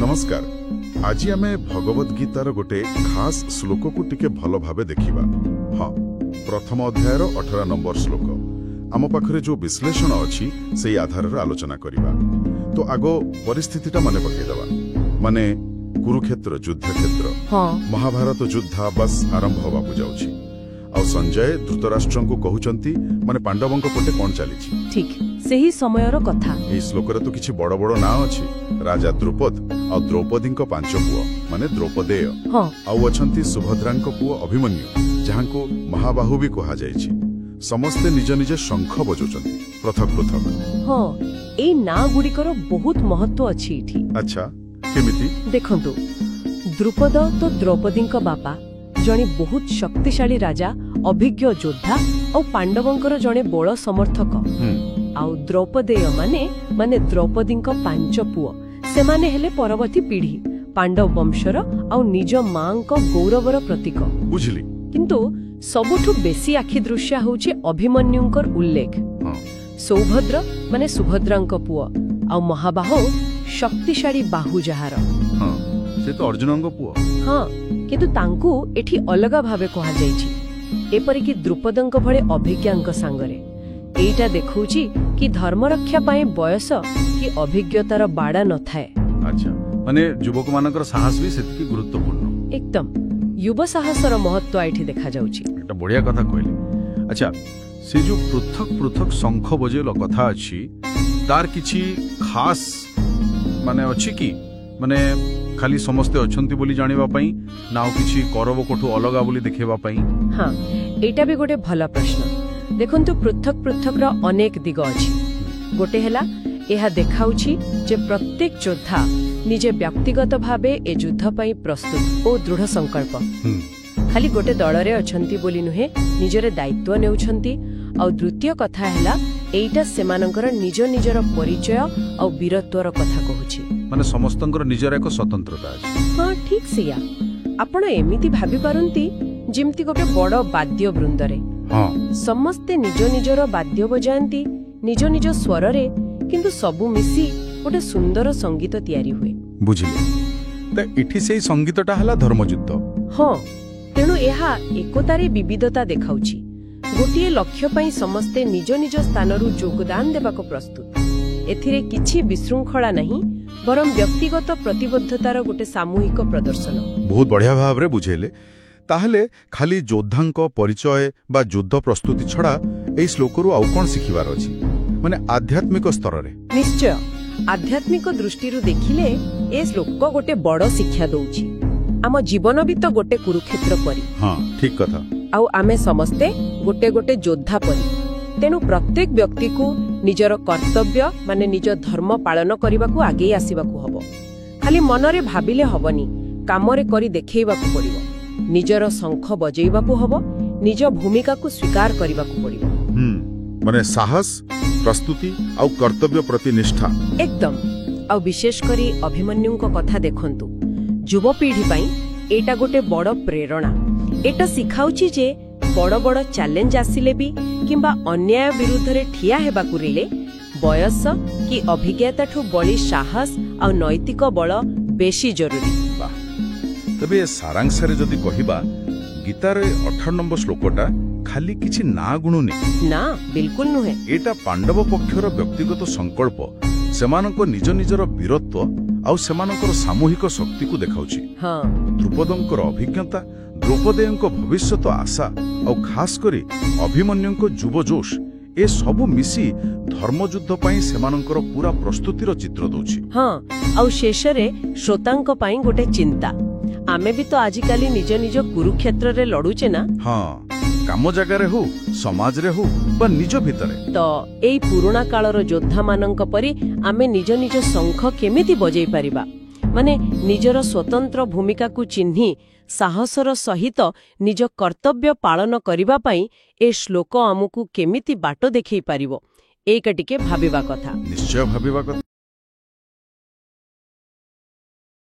नमस्कार। आज आमे भगवत गीतार गोटे खास श्लोक को टिके भल भावे देखिबा। हाँ, प्रथम अध्यायर 18 नंबर श्लोक आम पाखरे जो विश्लेषण अछि से आधार आलोचना करिबा। तो आगो परिस्थितिटा मने पकेइदबा। माने कुरुक्षेत्र युद्ध क्षेत्र, महाभारत युद्धा बस आरंभ होबाकु जाउछि। आ संजय धृतराष्ट्र को कहउचंती माने पांडवंक पटे कोन चलीछि। ठीक सेही समयर कथा। एई श्लोकरे तो किछि बड़ बड़ ना अछि। राजा द्रुपद आ द्रौपदींक पांच पुओ माने द्रौपदेय, आउ अछंती सुभद्रांक पुओ अभिमन्यु जहांको महाबाहु भी कहा जायछि। समस्ते निज निज शंख बजौचंती पृथक पृथक। हां, ए ना गुडिकर बहुत महत्व अछि इठी। अच्छा, केमिति देखंतु, द्रुपद तो द्रौपदींक बापा जणे बहुत शक्तिशाली राजा, अभिज्ञ योद्धा और पांडवंकर जणे बड़ समर्थक। आउ द्रौपदेय माने द्रौपदींक पांच पुओ, सेमाने हेले परवर्ती पीढ़ी पांडव वंशर आउ निज मांक गौरवर प्रतीक। बुझली। किंतु सबुठु बेसी आखि दृश्य होउछि अभिमन्युंकर उल्लेख। सौभद्र माने सुभद्रांक पुओ आउ महाबाहु शक्तिशाली बाहु जहार। से तो अर्जुनंक पुओ। हाँ, किंतु तांकू एठी अलगा भावे कहा जायछि। एपरिकी द्रुपदंक भळे अभिज्ञांक सांगरे एइटा देखौछि कि धर्म रक्षा पाए बयस कि अभिज्ञतार बाड़ा न थाए। अच्छा, माने युवक मानकर साहस भी सेतिकी गुरुत्वपूर्ण। एकदम युव साहसर महत्व एठी देखा जाउछि। एटा बढ़िया कथा कहले। अच्छा, से जो पृथक पृथक शंख बजेल कथा अछि तार किछि खास माने अछि कि माने खाली समस्ते अछंती बोली जानिबा पई नाउ किछि करब कोठु अलगा बोली देखेबा पई? हां, एटा भी गोटे भला प्रश्न। देखंतु पृथक पृथक रो अनेक दिग अछि। गोटे हेला एहा देखाउछि जे प्रत्येक योद्धा निजे व्यक्तिगत भावे ए युद्ध पई प्रस्तुत ओ दृढ़ संकल्प। खाली गोटे दलरे अछंती बोली नुहे, निजरे दायित्व नेउछंती। और द्वितीय कथा हेला एइटा सेमानकर निज निजर परिचय और वीरत्वर कथा कहूछि। माने समस्तंकर निजर एक स्वतंत्रता अछि। हां, ठीक सेया। आपण एमिति भाबी पारंती जिमती गोटे बड़ वाद्य वृंदरे समस्ते निज निजर वाद्य बजांती निज निज स्वर रे, किंतु सबु मिसी गोटे सुंदर संगीत तयारी हुए। बुझिले। त इठी सेही संगीतटा हला धर्मयुद्ध। हां, तेणु एहा एकतारे विविधता देखाउछि। गोटिए लक्ष्य पई समस्ते निज निज स्थानरु योगदान देबाको प्रस्तुत। एथिरे किछि विशृंखला नहीं, बरम व्यक्तिगत प्रतिबद्धतार गोटे सामूहिक प्रदर्शन। बहुत बढ़िया भाव रे बुझेले। ताहले खाली योद्धांक परिचय बा युद्ध प्रस्तुति छड़ा एई श्लोकरु आउ कोन सिखिबार अछि? माने आध्यात्मिक स्तर रे। निश्चय, आध्यात्मिक दृष्टिरु देखिले ए श्लोक गोटे बड़ शिक्षा दउछि। आम जीवन भी तो गोटे कुरुक्षेत्र परी। हां, ठीक कथा। आउ आमे समस्ते गोटे गोटे योद्धा परी। तेणु प्रत्येक व्यक्ति को निजर कर्तव्य माने निज धर्म पालन करबाकू आगे आसीबाकू हबो। खाली मनरे भाबिले हबनी, कामरे करी देखैबाकू पड़िबो। निजर शंख बजेइबाकू हबो, निज भूमिका को स्वीकार करबाकू पड़िबो। माने साहस, प्रस्तुति आउ कर्तव्य प्रति निष्ठा। एकदम। आउ विशेष करी अभिमन्युंक कथा देखंतु। युवा पीढ़ी पाई एटा गोटे बड़ प्रेरणा। एटा सिखाउछि जे बड़ बड़ चैलेंज आसिले भी किंबा अन्याय विरुद्ध रे ठिया हेबाकू रिले बयस कि अभिज्ञता ठु बड़ी साहस आ नैतिक बल बेसी जरूरी। तबे सारांश रे जदि कहिबा गीतार 18 नंबर श्लोकटा खाली किछि ना गुणुनी ना, बिल्कुल नुहे। एटा पांडव पक्षर व्यक्तिगत संकल्प, सेमानक निज निजर वीरत्व आउ सेमानकर सामूहिक शक्ति को देखाउछि। हां, द्रुपदंकर अभिज्ञता, द्रौपदेयंक भविष्यत आशा आउ खास करी अभिमन्युंक युव जोश, ए सबु मिसी धर्मयुद्ध पई सेमानकर पूरा प्रस्तुतिर चित्र दउछि। हां, आउ शेषरे श्रोतांक पई गोटे चिंता। आमे भी तो आजिकाली निज निज कुरुक्षेत्र रे लडुचे ना। हां, काम जगह रे हो, समाज रे हो बा निज भितरे। तो एई पुराना कालर योद्धा मानंक परी आमे निज निज शंख केमिति बजेई परिबा, माने निजर स्वतंत्र भूमिका को चिन्ही साहसर सहित निज कर्तव्य पालन करिबा पई ए श्लोक आमुकु केमिति बाटो देखै परिबो, एका टिके भाबिबा कथा। निश्चय भाबिबा कथा।